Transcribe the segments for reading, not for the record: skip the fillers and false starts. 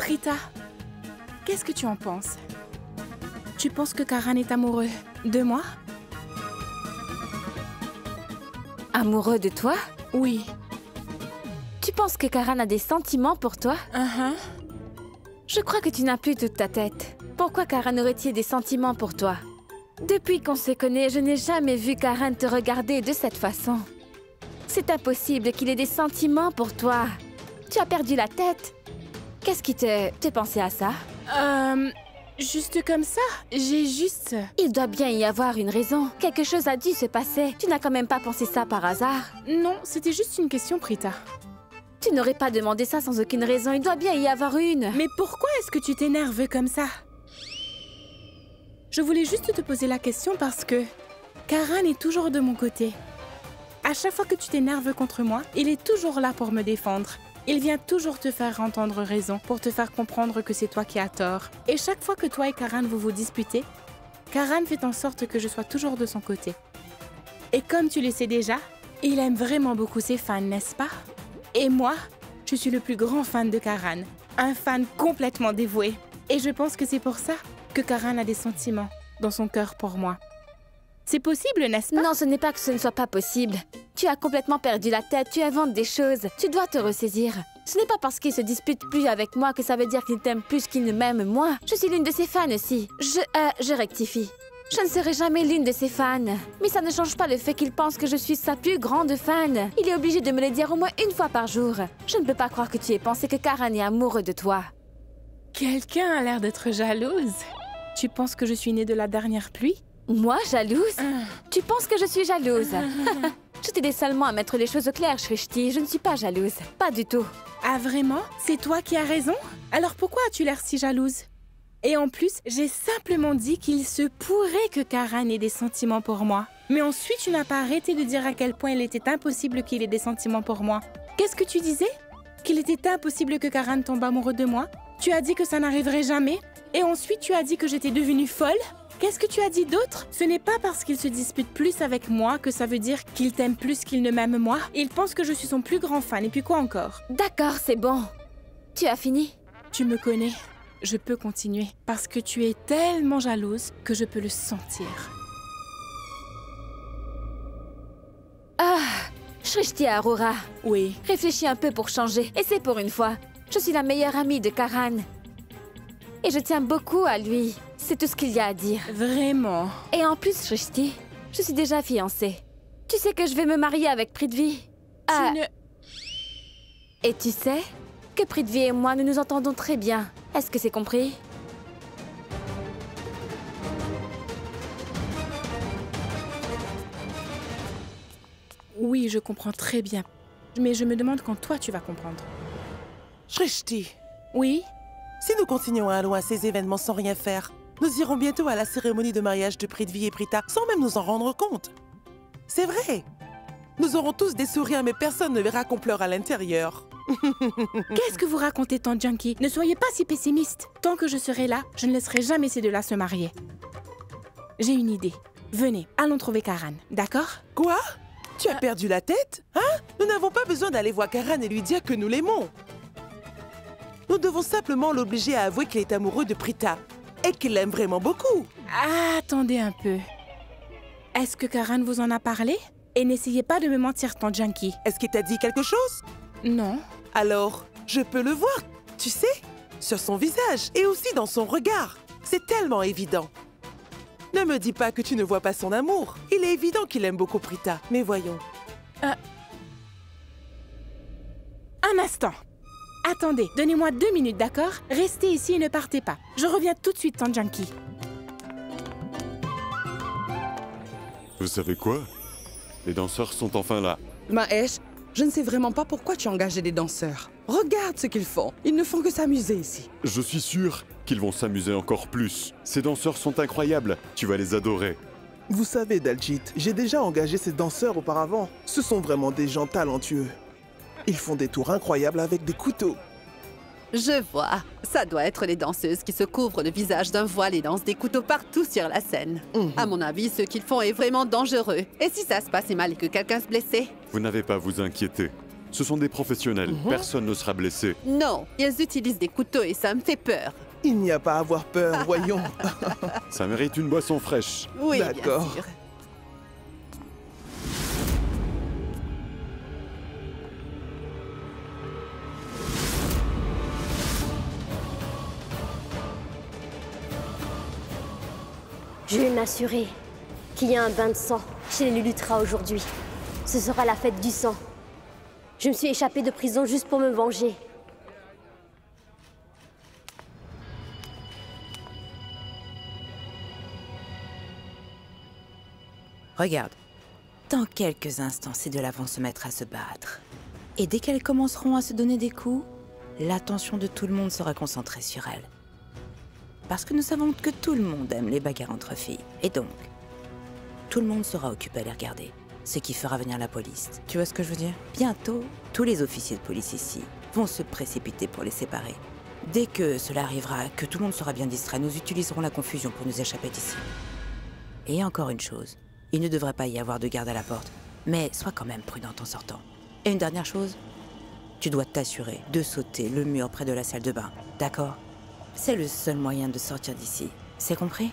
Prita, qu'est-ce que tu en penses? Tu penses que Karan est amoureux de moi? Amoureux de toi? Oui. Tu penses que Karan a des sentiments pour toi? Je crois que tu n'as plus toute ta tête. Pourquoi Karan aurait-il des sentiments pour toi? Depuis qu'on se connaît, je n'ai jamais vu Karan te regarder de cette façon. C'est impossible qu'il ait des sentiments pour toi. Tu as perdu la tête. Qu'est-ce qui te pensé à ça? Juste comme ça, j'ai juste... Il doit bien y avoir une raison. Quelque chose a dû se passer. Tu n'as quand même pas pensé ça par hasard. Non, c'était juste une question, Prita. Tu n'aurais pas demandé ça sans aucune raison. Il doit bien y avoir une. Mais pourquoi est-ce que tu t'énerves comme ça? Je voulais juste te poser la question parce que Karan est toujours de mon côté. À chaque fois que tu t'énerves contre moi, il est toujours là pour me défendre. Il vient toujours te faire entendre raison, pour te faire comprendre que c'est toi qui as tort. Et chaque fois que toi et Karan vous disputez, Karan fait en sorte que je sois toujours de son côté. Et comme tu le sais déjà, il aime vraiment beaucoup ses fans, n'est-ce pas? Et moi, je suis le plus grand fan de Karan. Un fan complètement dévoué. Et je pense que c'est pour ça que Karan a des sentiments dans son cœur pour moi. C'est possible, n'est-ce pas? Non, ce n'est pas que ce ne soit pas possible. Tu as complètement perdu la tête, tu inventes des choses. Tu dois te ressaisir. Ce n'est pas parce qu'il se dispute plus avec moi que ça veut dire qu'il t'aime plus qu'il ne m'aime moi. Je suis l'une de ses fans aussi. Je rectifie. Je ne serai jamais l'une de ses fans. Mais ça ne change pas le fait qu'il pense que je suis sa plus grande fan. Il est obligé de me le dire au moins une fois par jour. Je ne peux pas croire que tu aies pensé que Karan est amoureux de toi. Quelqu'un a l'air d'être jalouse. Tu penses que je suis née de la dernière pluie? Moi, jalouse? Tu penses que je suis jalouse? Je t'aidais seulement à mettre les choses au clair, Shrishti. Je ne suis pas jalouse. Pas du tout. Ah vraiment? C'est toi qui as raison? Alors pourquoi as-tu l'air si jalouse? Et en plus, j'ai simplement dit qu'il se pourrait que Karan ait des sentiments pour moi. Mais ensuite, tu n'as pas arrêté de dire à quel point il était impossible qu'il ait des sentiments pour moi. Qu'est-ce que tu disais? Qu'il était impossible que Karan tombe amoureux de moi? Tu as dit que ça n'arriverait jamais? Et ensuite, tu as dit que j'étais devenue folle? Qu'est-ce que tu as dit d'autre? Ce n'est pas parce qu'il se dispute plus avec moi que ça veut dire qu'il t'aime plus qu'il ne m'aime moi. Il pense que je suis son plus grand fan. Et puis quoi encore? D'accord, c'est bon. Tu as fini? Tu me connais. Je peux continuer. Parce que tu es tellement jalouse que je peux le sentir. Ah, Shrishti Arora. Oui. Réfléchis un peu pour changer. Et c'est pour une fois. Je suis la meilleure amie de Karan. Et je tiens beaucoup à lui. C'est tout ce qu'il y a à dire. Vraiment? Et en plus, Shrishti, je suis déjà fiancée. Tu sais que je vais me marier avec Prithvi. Et tu sais que Prithvi et moi, nous nous entendons très bien. Est-ce que c'est compris? Oui, je comprends très bien. Mais je me demande quand toi, tu vas comprendre. Shrishti, Oui? si nous continuons à aller à ces événements sans rien faire, nous irons bientôt à la cérémonie de mariage de Prithvi et Prita sans même nous en rendre compte. C'est vrai. Nous aurons tous des sourires, mais personne ne verra qu'on pleure à l'intérieur. Qu'est-ce que vous racontez, Tante Junkie? Ne soyez pas si pessimiste. Tant que je serai là, je ne laisserai jamais ces deux-là se marier. J'ai une idée. Venez, allons trouver Karan, d'accord? Quoi? Tu as perdu la tête? Hein? Nous n'avons pas besoin d'aller voir Karan et lui dire que nous l'aimons. Nous devons simplement l'obliger à avouer qu'il est amoureux de Prita et qu'il l'aime vraiment beaucoup. Attendez un peu. Est-ce que Karan vous en a parlé? Et n'essayez pas de me mentir, Tante Junkie. Est-ce qu'il t'a dit quelque chose? Non. Alors, je peux le voir, tu sais, sur son visage et aussi dans son regard. C'est tellement évident. Ne me dis pas que tu ne vois pas son amour. Il est évident qu'il aime beaucoup Prita, mais voyons. Un instant. Attendez, donnez-moi 2 minutes, d'accord? Restez ici et ne partez pas. Je reviens tout de suite, Tante Junkie. Vous savez quoi? Les danseurs sont enfin là. Mahesh, je ne sais vraiment pas pourquoi tu as engagé des danseurs. Regarde ce qu'ils font. Ils ne font que s'amuser ici. Je suis sûr qu'ils vont s'amuser encore plus. Ces danseurs sont incroyables. Tu vas les adorer. Vous savez, Daljit, j'ai déjà engagé ces danseurs auparavant. Ce sont vraiment des gens talentueux. Ils font des tours incroyables avec des couteaux. Je vois. Ça doit être les danseuses qui se couvrent le visage d'un voile et lancent des couteaux partout sur la scène. À mon avis, ce qu'ils font est vraiment dangereux. Et si ça se passait mal et que quelqu'un se blessait? Vous n'avez pas à vous inquiéter. Ce sont des professionnels. Personne ne sera blessé. Non, ils utilisent des couteaux et ça me fait peur. Il n'y a pas à avoir peur, voyons. Ça mérite une boisson fraîche. Oui, bien D'accord. sûr. Je vais m'assurer qu'il y a un bain de sang chez les Lulutra aujourd'hui. Ce sera la fête du sang. Je me suis échappée de prison juste pour me venger. Regarde. Dans quelques instants, ces deux-là vont se mettre à se battre. Et dès qu'elles commenceront à se donner des coups, l'attention de tout le monde sera concentrée sur elles. Parce que nous savons que tout le monde aime les bagarres entre filles. Et donc, tout le monde sera occupé à les regarder. Ce qui fera venir la police. Tu vois ce que je veux dire? Bientôt, tous les officiers de police ici vont se précipiter pour les séparer. Dès que cela arrivera, que tout le monde sera bien distrait, nous utiliserons la confusion pour nous échapper d'ici. Et encore une chose, il ne devrait pas y avoir de garde à la porte. Mais sois quand même prudente en sortant. Et une dernière chose, tu dois t'assurer de sauter le mur près de la salle de bain. D'accord? C'est le seul moyen de sortir d'ici. C'est compris?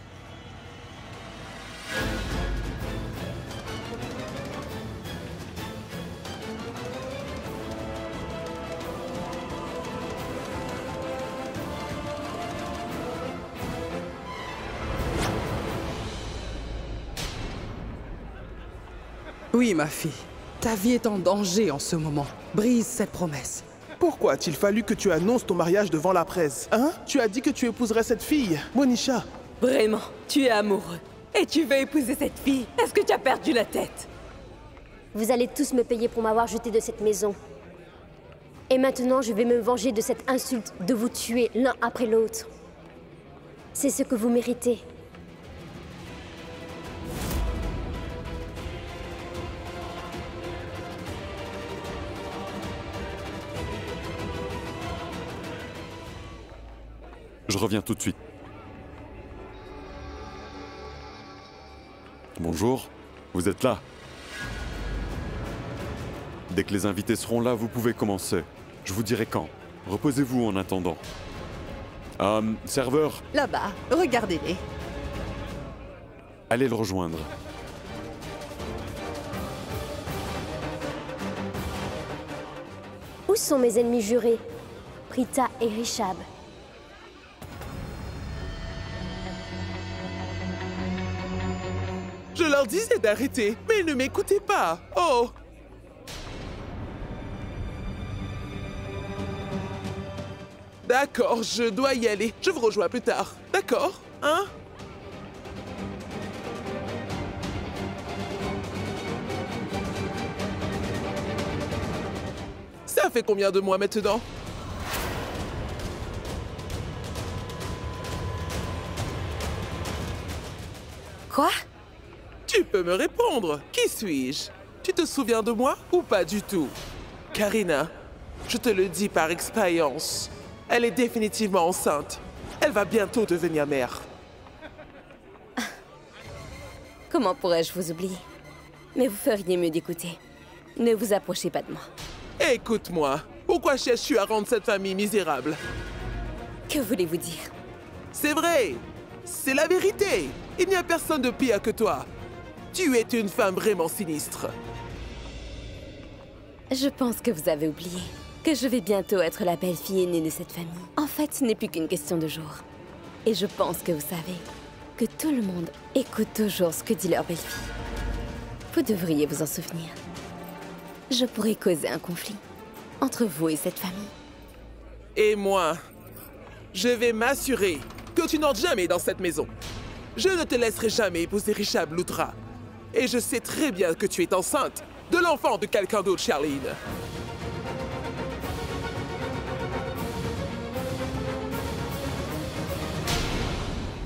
Oui, ma fille. Ta vie est en danger en ce moment. Brise cette promesse. Pourquoi a-t-il fallu que tu annonces ton mariage devant la presse? Hein? Tu as dit que tu épouserais cette fille, Monisha. Vraiment, tu es amoureux. Et tu veux épouser cette fille? Est-ce que tu as perdu la tête? Vous allez tous me payer pour m'avoir jeté de cette maison. Et maintenant, je vais me venger de cette insulte de vous tuer l'un après l'autre. C'est ce que vous méritez. Je reviens tout de suite. Bonjour, vous êtes là? Dès que les invités seront là, vous pouvez commencer. Je vous dirai quand. Reposez-vous en attendant. Serveur, Là-bas, regardez-les. allez le rejoindre. Où sont mes ennemis jurés? Prita et Rishab. Je leur disais d'arrêter, mais ils ne m'écoutaient pas. Oh! D'accord, je dois y aller. Je vous rejoins plus tard. D'accord? Hein? Ça fait combien de mois maintenant? Quoi? Tu peux me répondre. Qui suis-je? Tu te souviens de moi ou pas du tout? Karina, je te le dis par expérience. Elle est définitivement enceinte. Elle va bientôt devenir mère. Comment pourrais-je vous oublier? Mais vous feriez mieux d'écouter. Ne vous approchez pas de moi. Écoute-moi. Pourquoi cherches-tu à rendre cette famille misérable? Que voulez-vous dire? C'est vrai. C'est la vérité. Il n'y a personne de pire que toi. Tu es une femme vraiment sinistre. Je pense que vous avez oublié que je vais bientôt être la belle-fille aînée de cette famille. En fait, ce n'est plus qu'une question de jours. Et je pense que vous savez que tout le monde écoute toujours ce que dit leur belle-fille. Vous devriez vous en souvenir. Je pourrais causer un conflit entre vous et cette famille. Et moi, je vais m'assurer que tu n'entres jamais dans cette maison. Je ne te laisserai jamais épouser Rishab Lutra. Et je sais très bien que tu es enceinte de l'enfant de quelqu'un d'autre, Charline.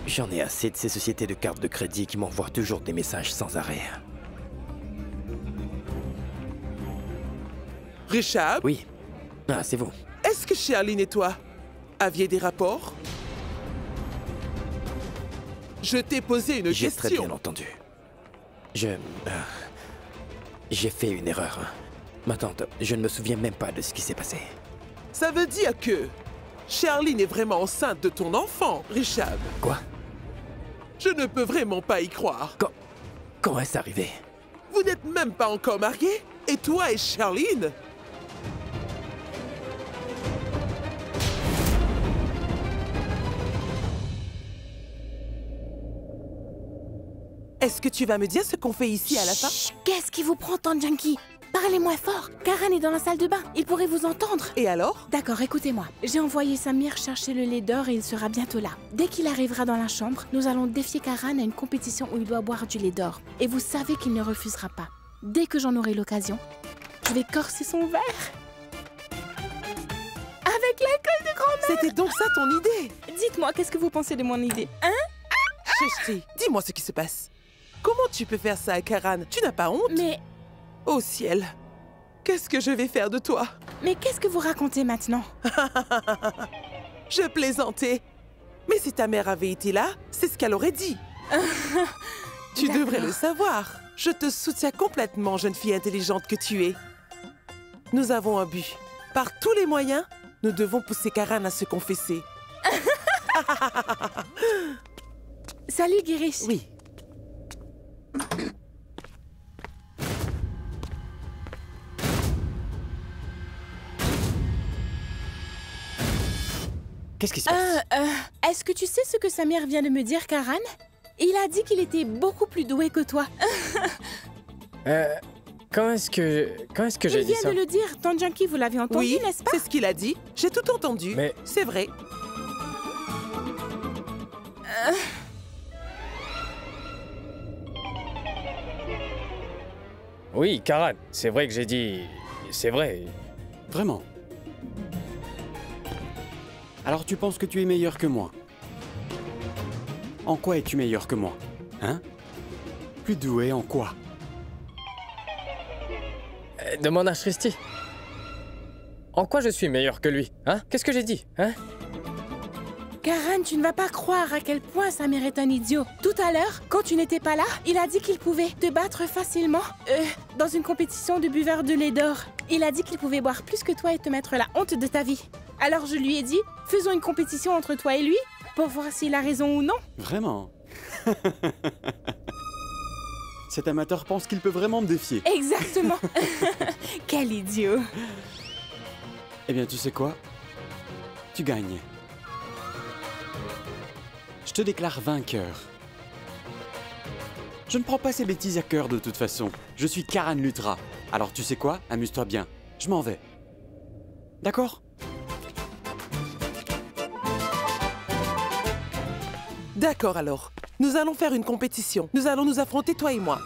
J'en ai assez de ces sociétés de cartes de crédit qui m'envoient toujours des messages sans arrêt. Rishab? Oui. Ah, c'est vous. Est-ce que Charline et toi aviez des rapports? Je t'ai posé une J'ai question. très bien entendu. J'ai fait une erreur. Ma tante, je ne me souviens même pas de ce qui s'est passé. Ça veut dire que Charline est vraiment enceinte de ton enfant, Richard. Quoi? Je ne peux vraiment pas y croire. Comment est-ce arrivé? Vous n'êtes même pas encore mariés? Et toi et Charline? Est-ce que tu vas me dire ce qu'on fait ici à la fin? Chut, qu'est-ce qui vous prend, Tante Junkie? Parlez moins fort. Karan est dans la salle de bain. Il pourrait vous entendre. Et alors? D'accord, écoutez-moi. J'ai envoyé Samir chercher le lait d'or et il sera bientôt là. Dès qu'il arrivera dans la chambre, nous allons défier Karan à une compétition où il doit boire du lait d'or. Et vous savez qu'il ne refusera pas. Dès que j'en aurai l'occasion, je vais corser son verre. Avec l'alcool de grand-mère. C'était donc ça ton idée? Dites-moi, qu'est-ce que vous pensez de mon idée? Hein? Cheshti, dis-moi ce qui se passe. Comment tu peux faire ça à Karan? Tu n'as pas honte? Mais... Oh ciel, qu'est-ce que je vais faire de toi? Mais qu'est-ce que vous racontez maintenant? Je plaisantais. Mais si ta mère avait été là, c'est ce qu'elle aurait dit. Tu devrais le savoir. Je te soutiens complètement, jeune fille intelligente que tu es. Nous avons un but. Par tous les moyens, nous devons pousser Karan à se confesser. Salut, Girish. Oui. Qu'est-ce qui se passe? Est-ce que tu sais ce que Samir vient de me dire, Karan? Il a dit qu'il était beaucoup plus doué que toi. Quand est-ce que j'ai dit ça? Il vient de le dire. Tante Junkie, vous l'avez entendu, oui, n'est-ce pas? C'est ce qu'il a dit. J'ai tout entendu. Mais... C'est vrai. Oui, Karan, c'est vrai que j'ai dit... C'est vrai. Vraiment? Alors tu penses que tu es meilleur que moi? En quoi es-tu meilleur que moi? Hein? Plus doué en quoi? Demande à Shristi. En quoi je suis meilleur que lui? Hein? Qu'est-ce que j'ai dit? Hein? Karan, tu ne vas pas croire à quel point Samir est un idiot. Tout à l'heure, quand tu n'étais pas là, il a dit qu'il pouvait te battre facilement dans une compétition de buveurs de lait d'or. Il a dit qu'il pouvait boire plus que toi et te mettre la honte de ta vie. Alors je lui ai dit, faisons une compétition entre toi et lui pour voir s'il a raison ou non. Vraiment? Cet amateur pense qu'il peut vraiment me défier. Exactement. Quel idiot. Eh bien, tu sais quoi? Tu gagnes. Je te déclare vainqueur. Je ne prends pas ces bêtises à cœur de toute façon. Je suis Karan Lutra. Alors tu sais quoi? Amuse-toi bien. Je m'en vais. D'accord? D'accord alors. Nous allons faire une compétition. Nous allons nous affronter, toi et moi.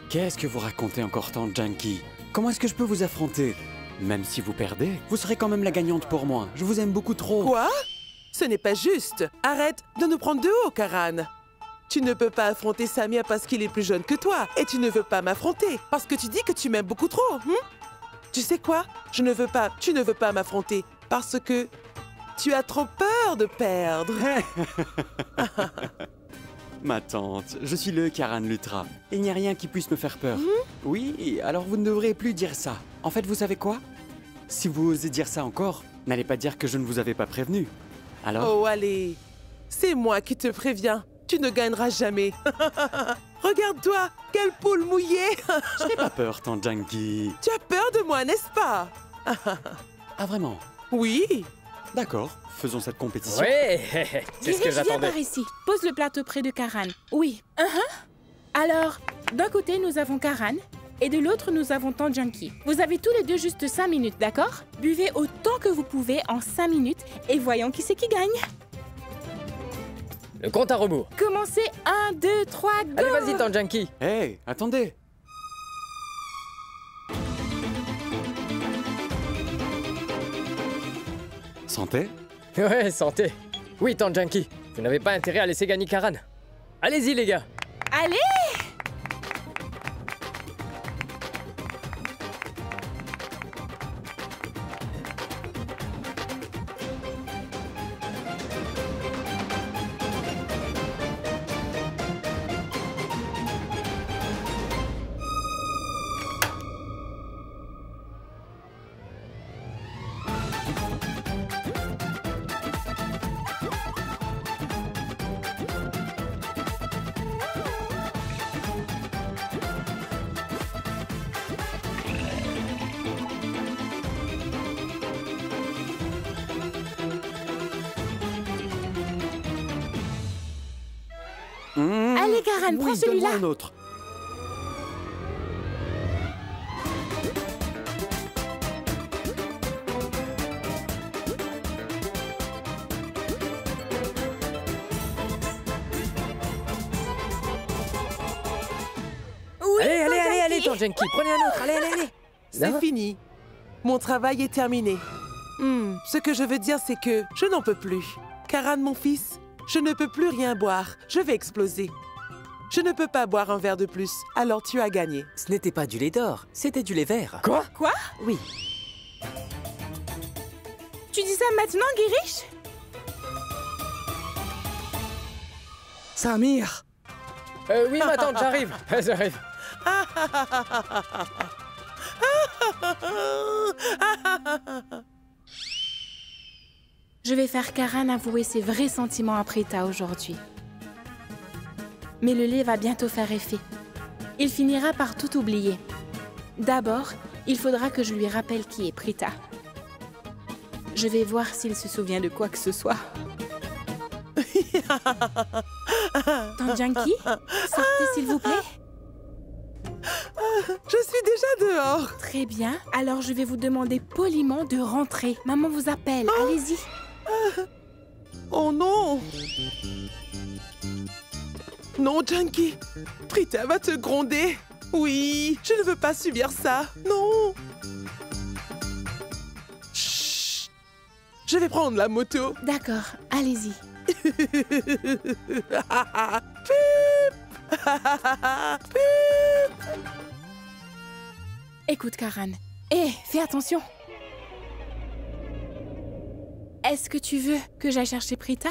Qu'est-ce que vous racontez encore, Tante Junkie? Comment est-ce que je peux vous affronter? Même si vous perdez, vous serez quand même la gagnante pour moi. Je vous aime beaucoup trop. Quoi? Ce n'est pas juste. Arrête de nous prendre de haut, Karan. Tu ne peux pas affronter Samir parce qu'il est plus jeune que toi. Et tu ne veux pas m'affronter parce que tu dis que tu m'aimes beaucoup trop. Tu sais quoi? Tu ne veux pas m'affronter parce que tu as trop peur de perdre. Ma tante, je suis le Karan Lutra. Il n'y a rien qui puisse me faire peur. Oui, alors vous ne devrez plus dire ça. En fait, vous savez quoi? Si vous osez dire ça encore, n'allez pas dire que je ne vous avais pas prévenu. Alors? Oh, allez. C'est moi qui te préviens. Tu ne gagneras jamais. Regarde-toi, quelle poule mouillée. Je n'ai pas peur, Tante Junkie. Tu as peur de moi, n'est-ce pas? Ah, vraiment? Oui. D'accord, faisons cette compétition. Oui, c'est ce que Viens j'attendais. par ici. Pose le plateau près de Karan. Oui. Alors, d'un côté, nous avons Karan et de l'autre, nous avons Tante Junkie. Vous avez tous les deux juste 5 minutes, d'accord? Buvez autant que vous pouvez en 5 minutes et voyons qui c'est qui gagne. Le compte à rebours. Commencez, 1, 2, 3, go! Allez, vas-y, Tante Junkie. Hey, attendez. Santé? Ouais, santé. Oui, Tante Junkie. Vous n'avez pas intérêt à laisser gagner Karan. Allez-y, les gars. Allez! Allez, Karan, prends Oui, celui-là. donne-moi un autre. Oui, Allez, Tangenki, prenez un autre, allez. C'est Non. fini. Mon travail est terminé. Ce que je veux dire, c'est que je n'en peux plus. Karan, mon fils, je ne peux plus rien boire. Je vais exploser. Je ne peux pas boire un verre de plus. Alors tu as gagné. Ce n'était pas du lait d'or, c'était du lait vert. Quoi? Oui. Tu dis ça maintenant, Girish? Samir! Oui, ma tante, j'arrive. J'arrive. Je vais faire Karan avouer ses vrais sentiments à Prita aujourd'hui. Mais le lait va bientôt faire effet. Il finira par tout oublier. D'abord, il faudra que je lui rappelle qui est Prita. Je vais voir s'il se souvient de quoi que ce soit. Tangenki, sortez s'il vous plaît. Je suis déjà dehors. Très bien, alors je vais vous demander poliment de rentrer. Maman vous appelle, allez-y. Oh non! Non, Junkie! Prita va te gronder! Oui, je ne veux pas subir ça! Non! Chut! Je vais prendre la moto! D'accord, allez-y. Pip! Écoute, Karan. Fais attention. Est-ce que tu veux que j'aille chercher Prita?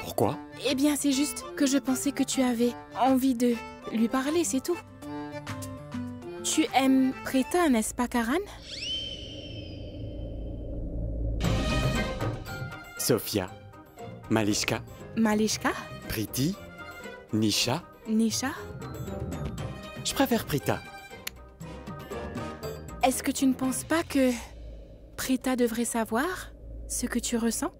Pourquoi? Eh bien, c'est juste que je pensais que tu avais envie de lui parler, c'est tout. Tu aimes Prita, n'est-ce pas, Karan? Sophia, Malishka, Malishka? Priti, Nisha. Nisha? Je préfère Prita. Est-ce que tu ne penses pas que Prita devrait savoir ce que tu ressens?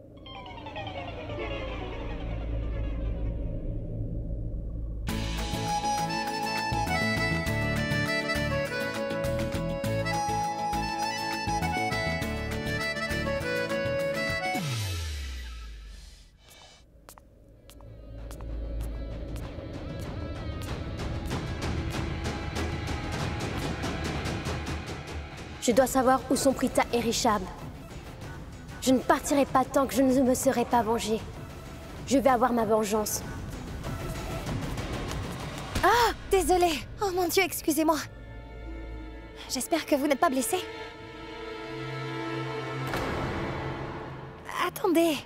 Je dois savoir où sont Prita et Rishab. Je ne partirai pas tant que je ne me serai pas vengée. Je vais avoir ma vengeance. Ah, désolée. Oh mon Dieu, excusez-moi. J'espère que vous n'êtes pas blessée. Attendez.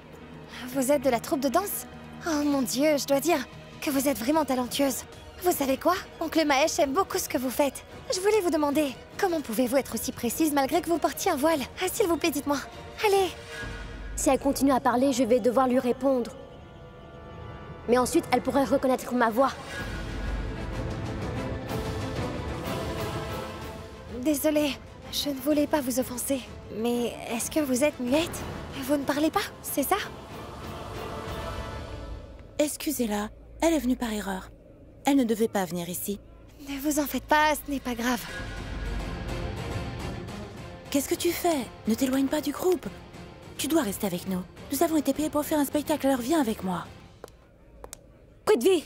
Vous êtes de la troupe de danse? Oh mon Dieu, je dois dire que vous êtes vraiment talentueuse. Vous savez quoi? Oncle Mahesh aime beaucoup ce que vous faites. Je voulais vous demander, comment pouvez-vous être aussi précise malgré que vous portiez un voile? Ah, s'il vous plaît, dites-moi. Allez. Si elle continue à parler, je vais devoir lui répondre. Mais ensuite, elle pourrait reconnaître ma voix. Désolée, je ne voulais pas vous offenser. Mais est-ce que vous êtes muette? Vous ne parlez pas, c'est ça? Excusez-la, elle est venue par erreur. Elle ne devait pas venir ici. Ne vous en faites pas, ce n'est pas grave. Qu'est-ce que tu fais? Ne t'éloigne pas du groupe. Tu dois rester avec nous. Nous avons été payés pour faire un spectacle, alors viens avec moi. Coup de vie!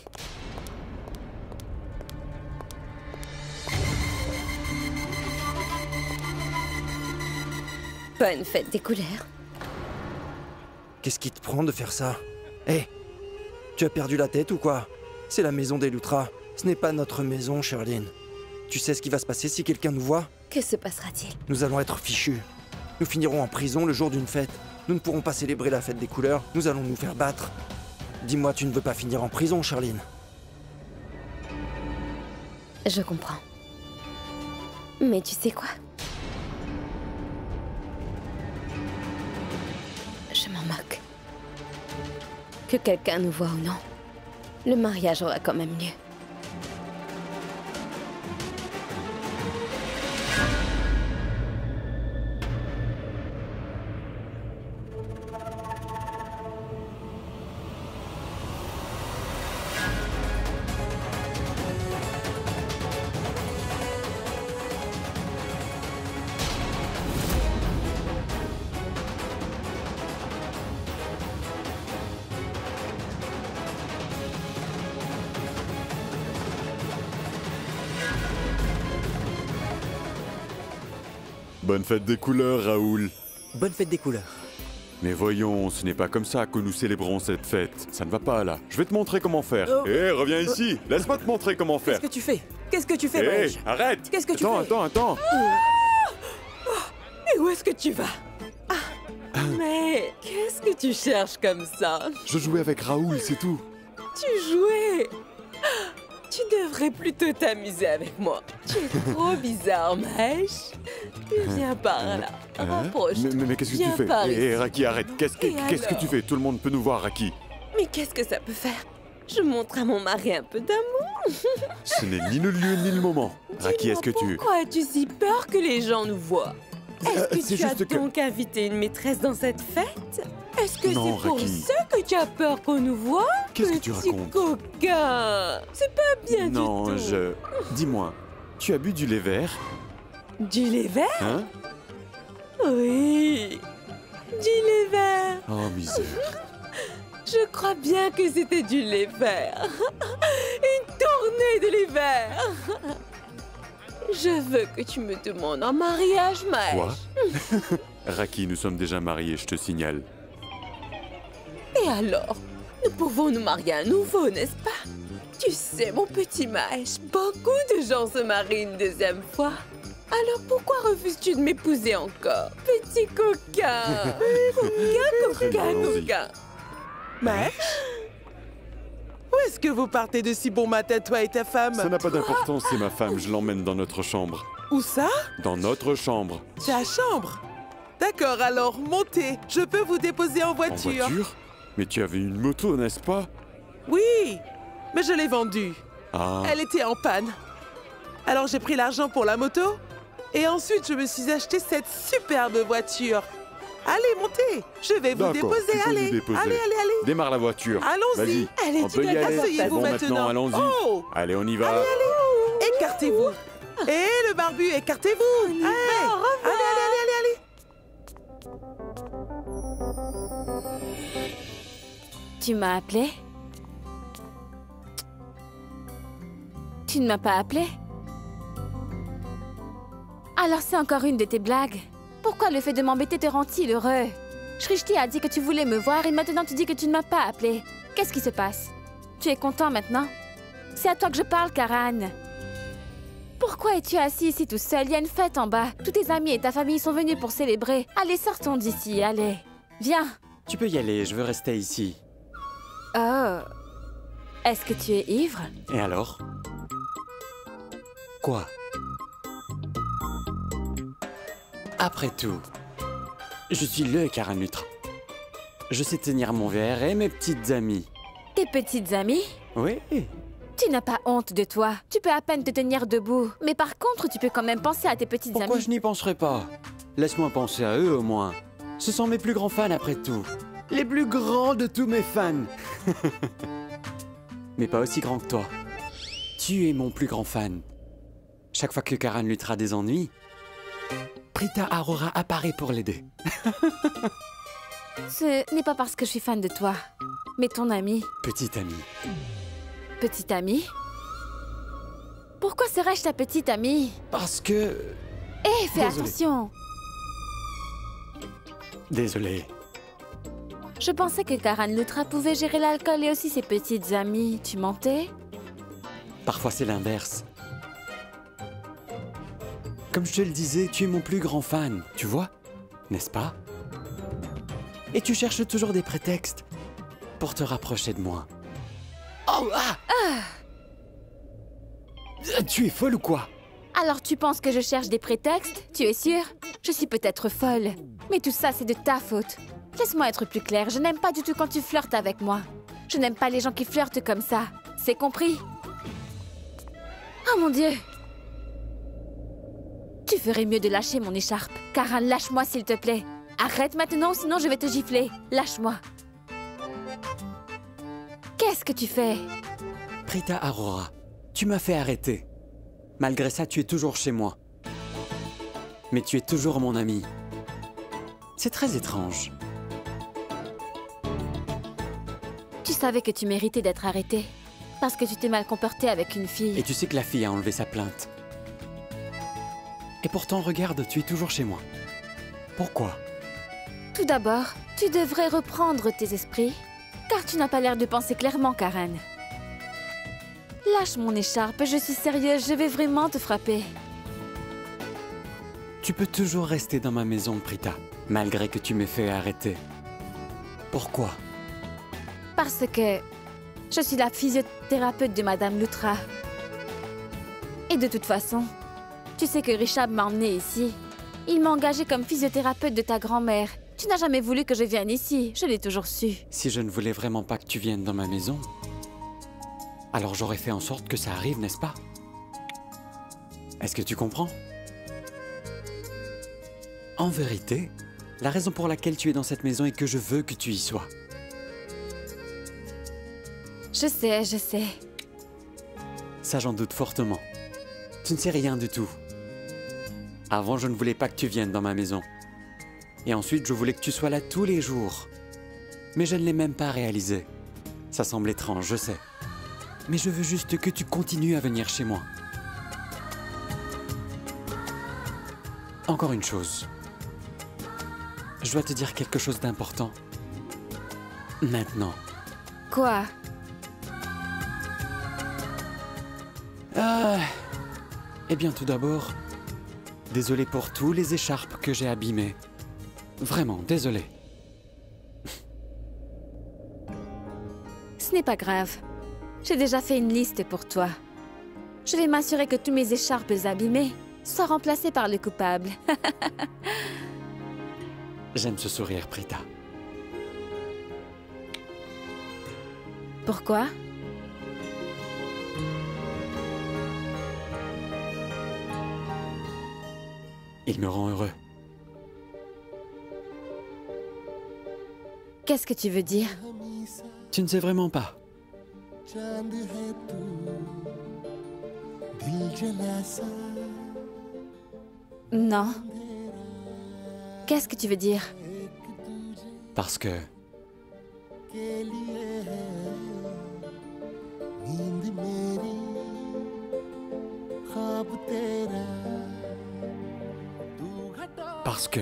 Bonne fête des couleurs. Qu'est-ce qui te prend de faire ça? Hé, tu as perdu la tête ou quoi? C'est la maison des Lutra. Ce n'est pas notre maison, Sherlyn. Tu sais ce qui va se passer si quelqu'un nous voit? Que se passera-t-il? Nous allons être fichus. Nous finirons en prison le jour d'une fête. Nous ne pourrons pas célébrer la fête des couleurs. Nous allons nous faire battre. Dis-moi, tu ne veux pas finir en prison, Sherlyn? Je comprends. Mais tu sais quoi? Je m'en moque. Que quelqu'un nous voit ou non, le mariage aura quand même lieu. Bonne fête des couleurs, Raoul. Bonne fête des couleurs. Mais voyons, ce n'est pas comme ça que nous célébrons cette fête. Ça ne va pas là. Je vais te montrer comment faire. Oh. Hé, reviens ici. Laisse-moi te montrer comment faire. Qu'est-ce que tu fais? Qu'est-ce que tu fais, Hé, Maëch? arrête. Qu'est-ce que tu fais? Attends. Et où est-ce que tu vas? Mais qu'est-ce que tu cherches comme ça? Je jouais avec Raoul, c'est tout. Tu jouais? Tu devrais plutôt t'amuser avec moi. Tu es trop bizarre, Maëch. Viens par là. Rapproche-toi. Mais qu'est-ce que tu Viens fais? par ici. Hé, Raki, arrête. Qu'est-ce que tu fais? Tout le monde peut nous voir, Raki. Mais qu'est-ce que ça peut faire? Je montre à mon mari un peu d'amour. Ce n'est ni le lieu ni le moment. Raki, est-ce que tu... Pourquoi as-tu si peur que les gens nous voient? Est-ce que c'est tu as juste que- donc invité une maîtresse dans cette fête? Est-ce que Non, c'est pour Raki. ça que tu as peur qu'on nous voie? Qu'est-ce que tu Petit racontes? coquin. C'est pas bien Non, du tout. Dis-moi, tu as bu du lait vert? Du lait vert? Hein? Oui. Du lait vert. Oh, misère. Je crois bien que c'était du lait vert. Une tournée de lait vert. Je veux que tu me demandes en mariage, Maëch. Quoi? Raki, nous sommes déjà mariés, je te signale. Et alors? Nous pouvons nous marier à nouveau, n'est-ce pas? Tu sais, mon petit Maëch, beaucoup de gens se marient une deuxième fois. Alors pourquoi refuses-tu de m'épouser encore? Petit coquin. Coquin. Maëch? Où est-ce que vous partez de si bon matin, toi et ta femme? Ça n'a pas d'importance, c'est ma femme, je l'emmène dans notre chambre. Où ça? Dans notre chambre. Ta chambre? D'accord, alors montez. Je peux vous déposer en En voiture. voiture? Mais tu avais une moto, n'est-ce pas? Oui, mais je l'ai vendue. Ah. Elle était en panne. Alors j'ai pris l'argent pour la moto et ensuite je me suis acheté cette superbe voiture. Allez, montez. Je vais vous D'accord, déposer. tu peux nous Allez, déposer. allez. Démarre la voiture. Allons-y. Vas-y, Allez, on peut y aller. asseyez-vous Bon, maintenant. allons-y. Oh. Allez, on y va. Allez. Écartez-vous. Et le barbu, écartez-vous. Allez. Allez. Tu m'as appelé? Tu ne m'as pas appelé? Alors c'est encore une de tes blagues? Pourquoi le fait de m'embêter te rend-il heureux? Shrishti a dit que tu voulais me voir et maintenant tu dis que tu ne m'as pas appelé. Qu'est-ce qui se passe? Tu es content maintenant? C'est à toi que je parle, Karan. Pourquoi es-tu assis ici tout seul? Il y a une fête en bas. Tous tes amis et ta famille sont venus pour célébrer. Allez, sortons d'ici, allez. Viens. Tu peux y aller, je veux rester ici. Oh. Est-ce que tu es ivre? Et alors? Quoi? Après tout, je suis le Karan Lutra. Je sais tenir mon verre et mes petites amies. Tes petites amies? Oui. Tu n'as pas honte de toi. Tu peux à peine te tenir debout. Mais par contre, tu peux quand même penser à tes petites Pourquoi amies. je n'y penserais pas? Laisse-moi penser à eux au moins. Ce sont mes plus grands fans après tout. Les plus grands de tous mes fans. Mais pas aussi grand que toi. Tu es mon plus grand fan. Chaque fois que Karan Lutra a des ennuis, Prita Aurora apparaît pour l'aider. Ce n'est pas parce que je suis fan de toi, mais ton ami. Petite amie. Petite amie? Pourquoi serais-je ta petite amie? Parce que... Hé, fais Désolé. attention! Désolé. Je pensais que Karan Lutra pouvait gérer l'alcool et aussi ses petites amies. Tu mentais? Parfois c'est l'inverse. Comme je te le disais, tu es mon plus grand fan, tu vois? N'est-ce pas? Et tu cherches toujours des prétextes pour te rapprocher de moi. Oh, ah! Tu es folle ou quoi? Alors tu penses que je cherche des prétextes? Tu es sûr? Je suis peut-être folle. Mais tout ça, c'est de ta faute. Laisse-moi être plus claire, je n'aime pas du tout quand tu flirtes avec moi. Je n'aime pas les gens qui flirtent comme ça. C'est compris? Oh mon Dieu! Tu ferais mieux de lâcher mon écharpe. Karan, lâche-moi s'il te plaît. Arrête maintenant, sinon je vais te gifler. Lâche-moi. Qu'est-ce que tu fais? Prita Aurora, tu m'as fait arrêter. Malgré ça, tu es toujours chez moi. Mais tu es toujours mon ami. C'est très étrange. Tu savais que tu méritais d'être arrêté. Parce que tu t'es mal comporté avec une fille. Et tu sais que la fille a enlevé sa plainte. Et pourtant, regarde, tu es toujours chez moi. Pourquoi? Tout d'abord, tu devrais reprendre tes esprits, car tu n'as pas l'air de penser clairement, Karan. Lâche mon écharpe, je suis sérieuse, je vais vraiment te frapper. Tu peux toujours rester dans ma maison, Prita, malgré que tu m'aies fait arrêter. Pourquoi? Parce que je suis la physiothérapeute de Madame Lutra. Et de toute façon, tu sais que Richard m'a emmenée ici. Il m'a engagée comme physiothérapeute de ta grand-mère. Tu n'as jamais voulu que je vienne ici, je l'ai toujours su. Si je ne voulais vraiment pas que tu viennes dans ma maison, alors j'aurais fait en sorte que ça arrive, n'est-ce pas? Est-ce que tu comprends? En vérité, la raison pour laquelle tu es dans cette maison est que je veux que tu y sois. Je sais, je sais. Ça, j'en doute fortement. Tu ne sais rien du tout. Avant, je ne voulais pas que tu viennes dans ma maison. Et ensuite, je voulais que tu sois là tous les jours. Mais je ne l'ai même pas réalisé. Ça semble étrange, je sais. Mais je veux juste que tu continues à venir chez moi. Encore une chose. Je dois te dire quelque chose d'important. Maintenant. Quoi? Eh bien, tout d'abord, désolé pour tous les écharpes que j'ai abîmées. Vraiment, désolé. Ce n'est pas grave. J'ai déjà fait une liste pour toi. Je vais m'assurer que tous mes écharpes abîmées soient remplacées par le coupable. J'aime ce sourire, Prita. Pourquoi? Il me rend heureux. Qu'est-ce que tu veux dire? Tu ne sais vraiment pas. Non. Qu'est-ce que tu veux dire? Parce que... Parce que...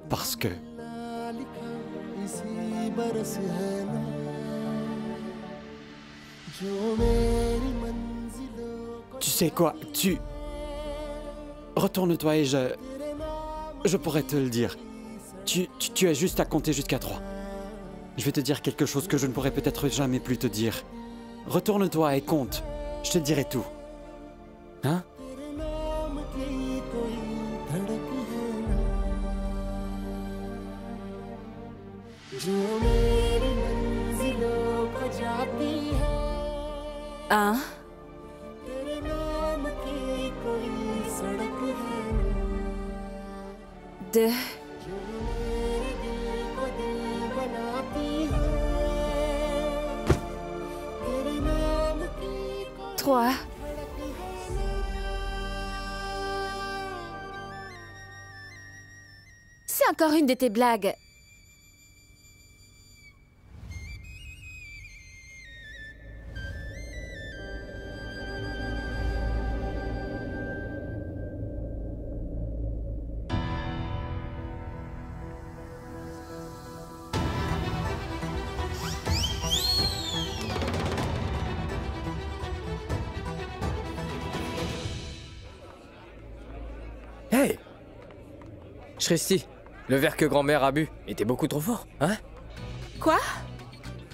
Parce que... Tu sais quoi, Retourne-toi et je pourrais te le dire. Tu as juste à compter jusqu'à 3. Je vais te dire quelque chose que je ne pourrais peut-être jamais plus te dire. Retourne-toi et compte. Je te dirai tout. Hein? Un. 2. 3. C'est encore une de tes blagues. Hey! Shristi, le verre que grand-mère a bu était beaucoup trop fort, hein? Quoi?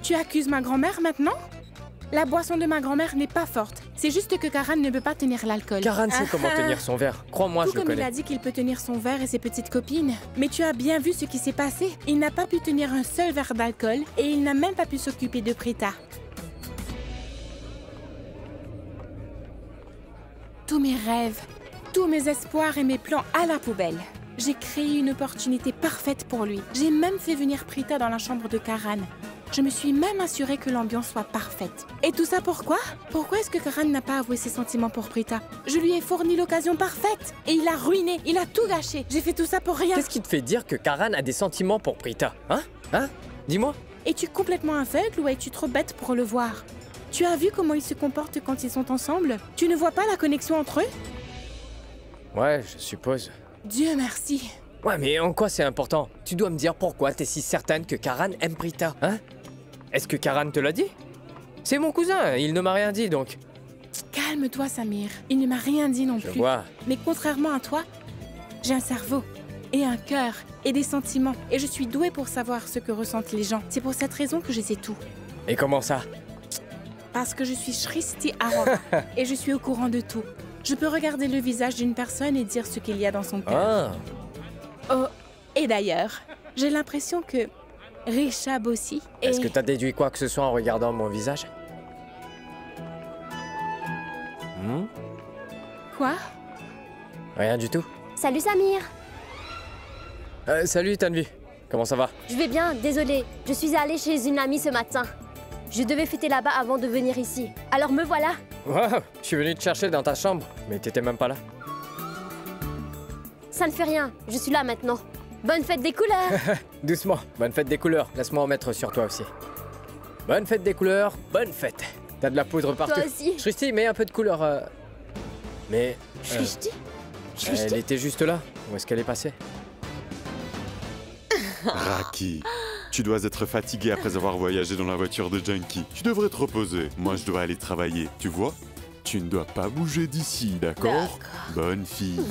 Tu accuses ma grand-mère maintenant? La boisson de ma grand-mère n'est pas forte. C'est juste que Karan ne peut pas tenir l'alcool. Karan sait comment tenir son verre. Crois-moi, je le comme connais. il a dit qu'il peut tenir son verre et ses petites copines. Mais tu as bien vu ce qui s'est passé. Il n'a pas pu tenir un seul verre d'alcool et il n'a même pas pu s'occuper de Prita. Tous mes rêves, tous mes espoirs et mes plans à la poubelle. J'ai créé une opportunité parfaite pour lui. J'ai même fait venir Prita dans la chambre de Karan. Je me suis même assurée que l'ambiance soit parfaite. Et tout ça pourquoi? Pourquoi est-ce que Karan n'a pas avoué ses sentiments pour Prita? Je lui ai fourni l'occasion parfaite. Et il a ruiné, il a tout gâché. J'ai fait tout ça pour rien. Qu'est-ce qui te fait dire que Karan a des sentiments pour Prita? Hein? Hein? Dis-moi. Es-tu complètement aveugle ou es-tu trop bête pour le voir? Tu as vu comment ils se comportent quand ils sont ensemble? Tu ne vois pas la connexion entre eux? Ouais, je suppose. Dieu merci. Ouais, mais en quoi c'est important? Tu dois me dire pourquoi t'es si certaine que Karan aime Prita, hein? Est-ce que Karan te l'a dit? C'est mon cousin, il ne m'a rien dit donc. Calme-toi, Samir. Il ne m'a rien dit non plus. Je vois. Mais contrairement à toi, j'ai un cerveau et un cœur et des sentiments. Et je suis douée pour savoir ce que ressentent les gens. C'est pour cette raison que je sais tout. Et comment ça? Parce que je suis Shristi Arora et je suis au courant de tout. Je peux regarder le visage d'une personne et dire ce qu'il y a dans son cœur. Oh, et d'ailleurs, j'ai l'impression que Rishab aussi est... Est-ce que t'as déduit quoi que ce soit en regardant mon visage? Quoi? Rien du tout. Salut Samir. Salut Tanvi. Comment ça va? Je vais bien, désolée. Je suis allée chez une amie ce matin. Je devais fêter là-bas avant de venir ici. Alors me voilà. Wow, je suis venu te chercher dans ta chambre, mais t'étais même pas là. Ça ne fait rien, je suis là maintenant. Bonne fête des couleurs. Doucement, bonne fête des couleurs. Laisse-moi en mettre sur toi aussi. Bonne fête des couleurs, bonne fête. T'as de la poudre partout. Toi aussi. Shristi, mets un peu de couleur. Mais... Shristi? Elle était juste là. Où est-ce qu'elle est passée? Raki, tu dois être fatigué après avoir voyagé dans la voiture de Junkie. Tu devrais te reposer. Moi, je dois aller travailler. Tu vois? Tu ne dois pas bouger d'ici, d'accord? Bonne fille.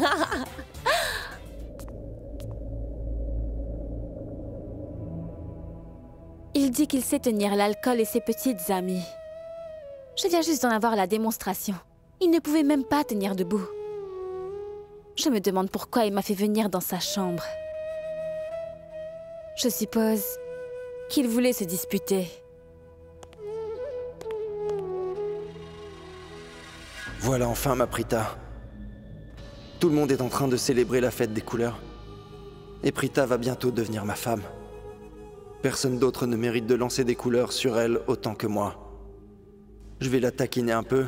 Il dit qu'il sait tenir l'alcool et ses petites amies. Je viens juste d'en avoir la démonstration. Il ne pouvait même pas tenir debout. Je me demande pourquoi il m'a fait venir dans sa chambre. Je suppose qu'il voulait se disputer. Voilà enfin ma Prita. Tout le monde est en train de célébrer la fête des couleurs. Et Prita va bientôt devenir ma femme. Personne d'autre ne mérite de lancer des couleurs sur elle autant que moi. Je vais la taquiner un peu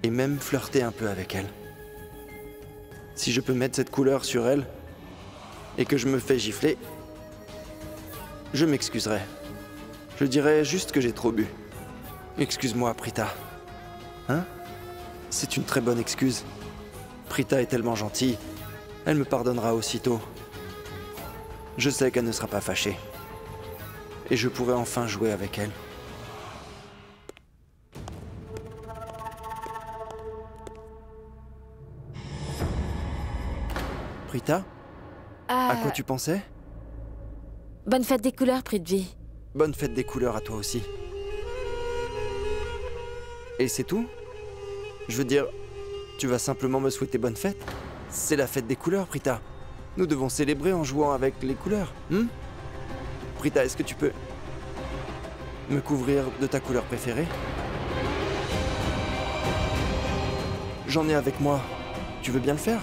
et même flirter un peu avec elle. Si je peux mettre cette couleur sur elle et que je me fais gifler, je m'excuserai. Je dirai juste que j'ai trop bu. Excuse-moi, Prita. Hein? C'est une très bonne excuse. Prita est tellement gentille, elle me pardonnera aussitôt. Je sais qu'elle ne sera pas fâchée. Et je pourrai enfin jouer avec elle. Prita? À quoi tu pensais? Bonne fête des couleurs, Prithvi. Bonne fête des couleurs à toi aussi. Et c'est tout? Je veux dire, tu vas simplement me souhaiter bonne fête? C'est la fête des couleurs, Prita. Nous devons célébrer en jouant avec les couleurs, Prita, est-ce que tu peux me couvrir de ta couleur préférée? J'en ai avec moi. Tu veux bien le faire?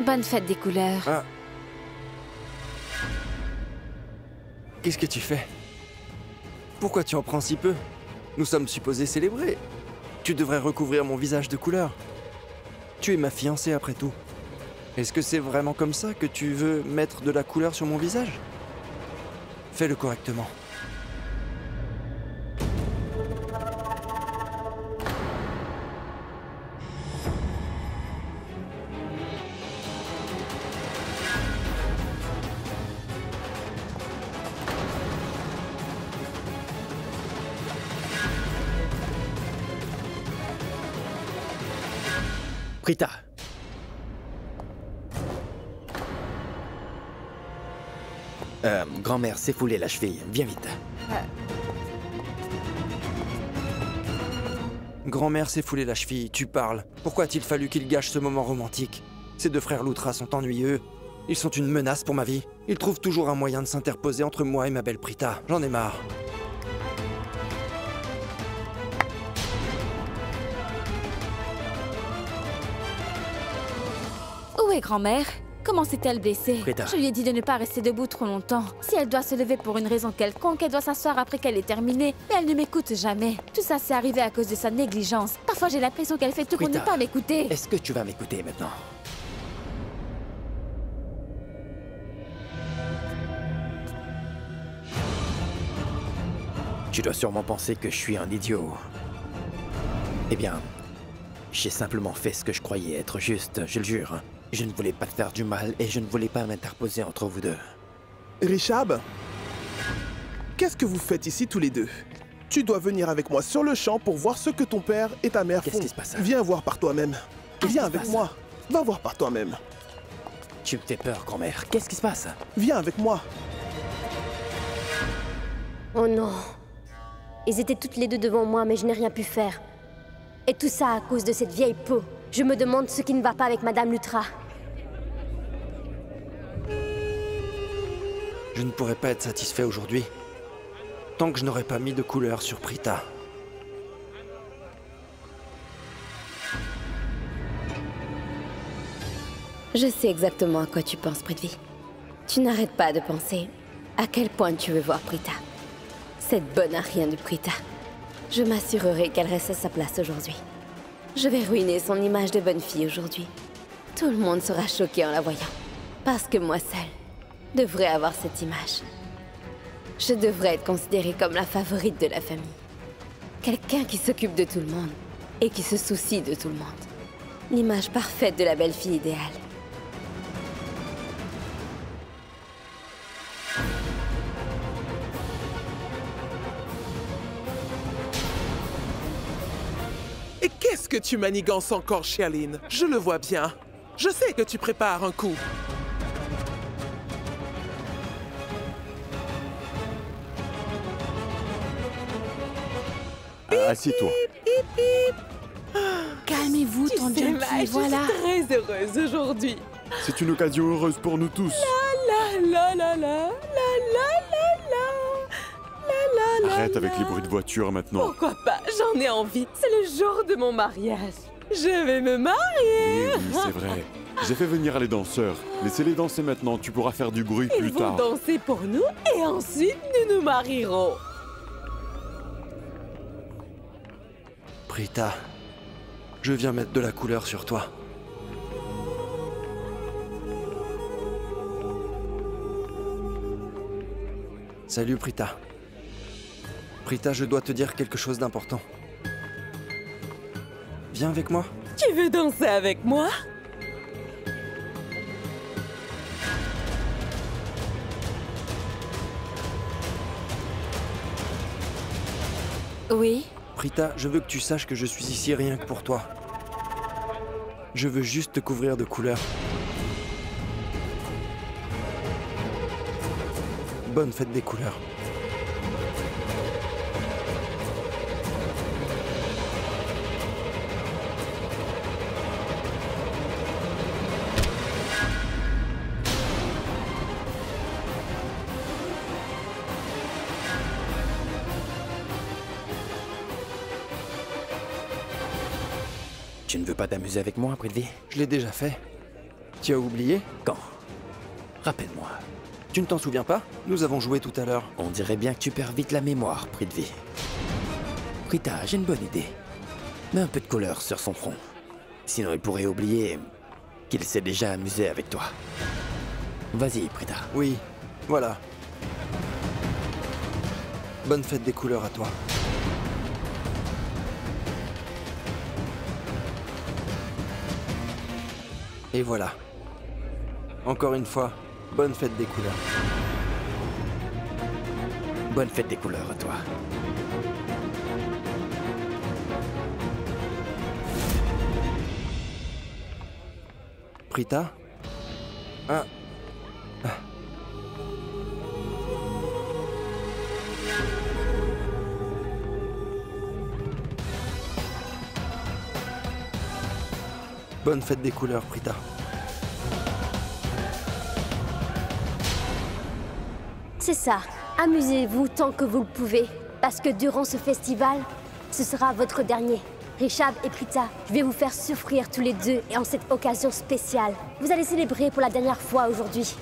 Bonne fête des couleurs. Ah. Qu'est-ce que tu fais? Pourquoi tu en prends si peu? Nous sommes supposés célébrer. Tu devrais recouvrir mon visage de couleur. Tu es ma fiancée après tout. Est-ce que c'est vraiment comme ça que tu veux mettre de la couleur sur mon visage? Fais-le correctement. Prita. Grand-mère s'est foulée la cheville. Viens vite. Grand-mère s'est foulée la cheville, tu parles. Pourquoi a-t-il fallu qu'il gâche ce moment romantique? Ces deux frères Loutra sont ennuyeux. Ils sont une menace pour ma vie. Ils trouvent toujours un moyen de s'interposer entre moi et ma belle Prita. J'en ai marre. Où est grand-mère? Comment s'est-elle blessée? Prita. Je lui ai dit de ne pas rester debout trop longtemps. Si elle doit se lever pour une raison quelconque, elle doit s'asseoir après qu'elle ait terminé. Mais elle ne m'écoute jamais. Tout ça, c'est arrivé à cause de sa négligence. Parfois, j'ai l'impression qu'elle fait tout pour ne Prita. pas m'écouter. Est-ce que tu vas m'écouter maintenant? Tu dois sûrement penser que je suis un idiot. Eh bien, j'ai simplement fait ce que je croyais être juste, je le jure. Je ne voulais pas te faire du mal et je ne voulais pas m'interposer entre vous deux. Richab, qu'est-ce que vous faites ici tous les deux? Tu dois venir avec moi sur le champ pour voir ce que ton père et ta mère font. Qu'est-ce qui se passe? Viens voir par toi-même. Viens avec moi. Va voir par toi-même. Tu me fais peur, grand-mère. Qu'est-ce qui se passe? Viens avec moi. Oh non. Ils étaient toutes les deux devant moi, mais je n'ai rien pu faire. Et tout ça à cause de cette vieille peau. Je me demande ce qui ne va pas avec Madame Lutra. Je ne pourrais pas être satisfait aujourd'hui, tant que je n'aurais pas mis de couleur sur Prita. Je sais exactement à quoi tu penses, Prithvi. Tu n'arrêtes pas de penser à quel point tu veux voir Prita. Cette bonne à rien de Prita. Je m'assurerai qu'elle reste à sa place aujourd'hui. Je vais ruiner son image de bonne fille aujourd'hui. Tout le monde sera choqué en la voyant. Parce que moi seule devrais avoir cette image. Je devrais être considérée comme la favorite de la famille. Quelqu'un qui s'occupe de tout le monde et qui se soucie de tout le monde. L'image parfaite de la belle fille idéale. Et qu'est-ce que tu manigances encore, Sherline? Je le vois bien. Je sais que tu prépares un coup. Assieds-toi. Calmez-vous, Tu ton sais, Junkie, Maëche, voilà. je suis très heureuse aujourd'hui. C'est une occasion heureuse pour nous tous. La la la la la la. Arrête avec les bruits de voiture maintenant. Pourquoi pas? J'en ai envie. C'est le jour de mon mariage. Je vais me marier. Oui, c'est vrai. J'ai fait venir les danseurs. Laissez-les danser maintenant, tu pourras faire du bruit plus Ils vont tard. danser pour nous et ensuite nous nous marierons. Prita, je viens mettre de la couleur sur toi. Salut Prita. Prita, je dois te dire quelque chose d'important. Viens avec moi. Tu veux danser avec moi? Oui? Prita, je veux que tu saches que je suis ici rien que pour toi. Je veux juste te couvrir de couleurs. Bonne fête des couleurs. Tu ne veux pas t'amuser avec moi, Prithvi? Je l'ai déjà fait. Tu as oublié? Quand? Rappelle-moi. Tu ne t'en souviens pas? Nous avons joué tout à l'heure. On dirait bien que tu perds vite la mémoire, Prithvi. Prita, j'ai une bonne idée. Mets un peu de couleur sur son front. Sinon il pourrait oublier qu'il s'est déjà amusé avec toi. Vas-y, Prita. Oui, voilà. Bonne fête des couleurs à toi. Et voilà. Encore une fois, bonne fête des couleurs. Bonne fête des couleurs à toi. Prita? Ah. Bonne fête des couleurs, Prita. C'est ça. Amusez-vous tant que vous le pouvez. Parce que durant ce festival, ce sera votre dernier. Richab et Prita, je vais vous faire souffrir tous les deux et en cette occasion spéciale. Vous allez célébrer pour la dernière fois aujourd'hui.